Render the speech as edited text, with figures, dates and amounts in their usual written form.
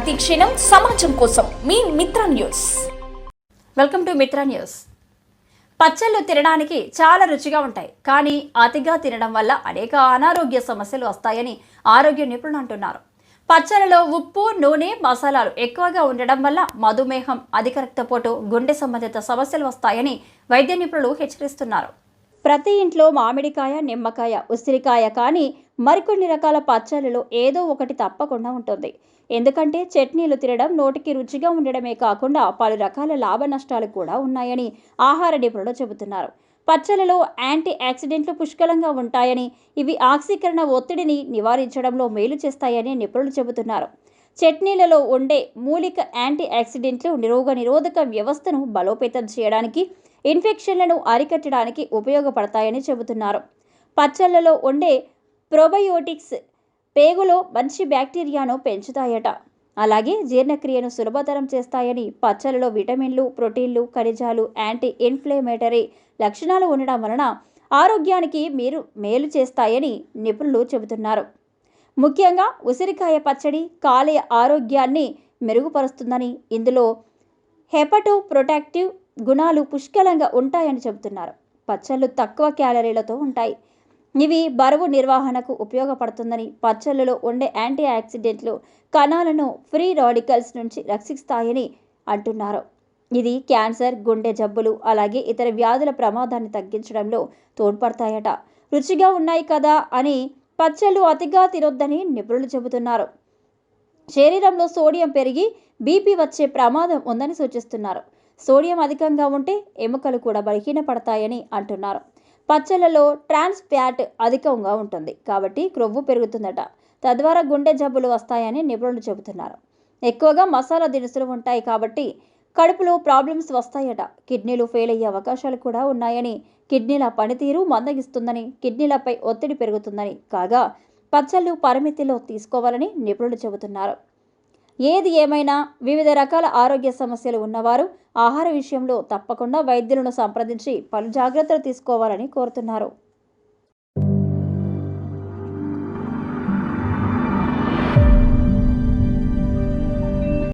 ప్రతి క్షణం సమాజం కోసం మీ మిత్ర న్యూస్. వెల్కమ్ టు మిత్ర న్యూస్. పచ్చళ్ళు తినడానికి చాలా రుచిగా ఉంటాయి, కానీ అతిగా తినడం వల్ల అనేక అనారోగ్య సమస్యలు వస్తాయని ఆరోగ్య నిపుణులు అంటున్నారు. పచ్చళ్ళలో ఉప్పు, నూనె, మసాలాలు ఎక్కువగా ఉండడం వల్ల మధుమేహం, అధిక రక్తపోటు, గుండె సంబంధిత సమస్యలు వస్తాయని వైద్య నిపుణులు హెచ్చరిస్తున్నారు. ప్రతి ఇంట్లో మామిడికాయ, నిమ్మకాయ, ఉసిరికాయ కానీ మరికొన్ని రకాల పచ్చళ్ళలో ఏదో ఒకటి తప్పకుండా ఉంటుంది. ఎందుకంటే చట్నీలు తినడం నోటికి రుచిగా ఉండడమే కాకుండా పలు రకాల లాభ నష్టాలు కూడా ఉన్నాయని ఆహార నిపుణులు చెబుతున్నారు. పచ్చళ్ళలో యాంటీ ఆక్సిడెంట్లు పుష్కలంగా ఉంటాయని, ఇవి ఆక్సీకరణ ఒత్తిడిని నివారించడంలో మేలు చేస్తాయని నిపుణులు చెబుతున్నారు. చట్నీలలో ఉండే మూలిక యాంటీ ఆక్సిడెంట్లు రోగనిరోధక వ్యవస్థను బలోపేతం చేయడానికి, ఇన్ఫెక్షన్లను అరికట్టడానికి ఉపయోగపడతాయని చెబుతున్నారు. పచ్చళ్ళలో ఉండే ప్రోబయోటిక్స్ పేగులో మంచి బ్యాక్టీరియాను పెంచుతాయట. అలాగే జీర్ణక్రియను సులభతరం చేస్తాయని, పచ్చళ్ళలో విటమిన్లు, ప్రోటీన్లు, ఖనిజాలు, యాంటీ ఇన్ఫ్లమేటరీ లక్షణాలు ఉండడం వలన ఆరోగ్యానికి మేలు చేస్తాయని నిపుణులు చెబుతున్నారు. ముఖ్యంగా ఉసిరికాయ పచ్చడి కాలేయ ఆరోగ్యాన్ని మెరుగుపరుస్తుందని, ఇందులో హెపటో ప్రొటెక్టివ్ గుణాలు పుష్కలంగా ఉంటాయని చెబుతున్నారు. పచ్చళ్ళు తక్కువ క్యాలరీలతో ఉంటాయి. ఇవి బరువు నిర్వహణకు ఉపయోగపడుతుందని, పచ్చళ్ళలో ఉండే యాంటీ ఆక్సిడెంట్లు కణాలను ఫ్రీ రాడికల్స్ నుంచి రక్షిస్తాయని అంటున్నారు. ఇది క్యాన్సర్, గుండె జబ్బులు, అలాగే ఇతర వ్యాధుల ప్రమాదాన్ని తగ్గించడంలో తోడ్పడతాయట. రుచిగా ఉన్నాయి కదా అని పచ్చళ్ళు అతిగా తినొద్దని నిపుణులు చెబుతున్నారు. శరీరంలో సోడియం పెరిగి బీపీ వచ్చే ప్రమాదం ఉందని సూచిస్తున్నారు. సోడియం అధికంగా ఉంటే ఎముకలు కూడా బలహీనపడతాయని అంటున్నారు. పచ్చళ్ళలో ట్రాన్స్ ఫ్యాట్ అధికంగా ఉంటుంది కాబట్టి క్రొవ్వు పెరుగుతుందట. తద్వారా గుండె జబ్బులు వస్తాయని నిపుణులు చెబుతున్నారు. ఎక్కువగా మసాలా దినుసులు ఉంటాయి కాబట్టి కడుపులో ప్రాబ్లమ్స్ వస్తాయట. కిడ్నీలు ఫెయిల్ అయ్యే అవకాశాలు కూడా ఉన్నాయని, కిడ్నీల పనితీరు మందగిస్తుందని, కిడ్నీలపై ఒత్తిడి పెరుగుతుందని, కాగా పచ్చళ్ళు పరిమితిలో తీసుకోవాలని నిపుణులు చెబుతున్నారు. ఏది ఏమైనా వివిధ రకాల ఆరోగ్య సమస్యలు ఉన్నవారు ఆహార విషయంలో తప్పకుండా వైద్యులను సంప్రదించి పలు జాగ్రత్తలు తీసుకోవాలని కోరుతున్నారు.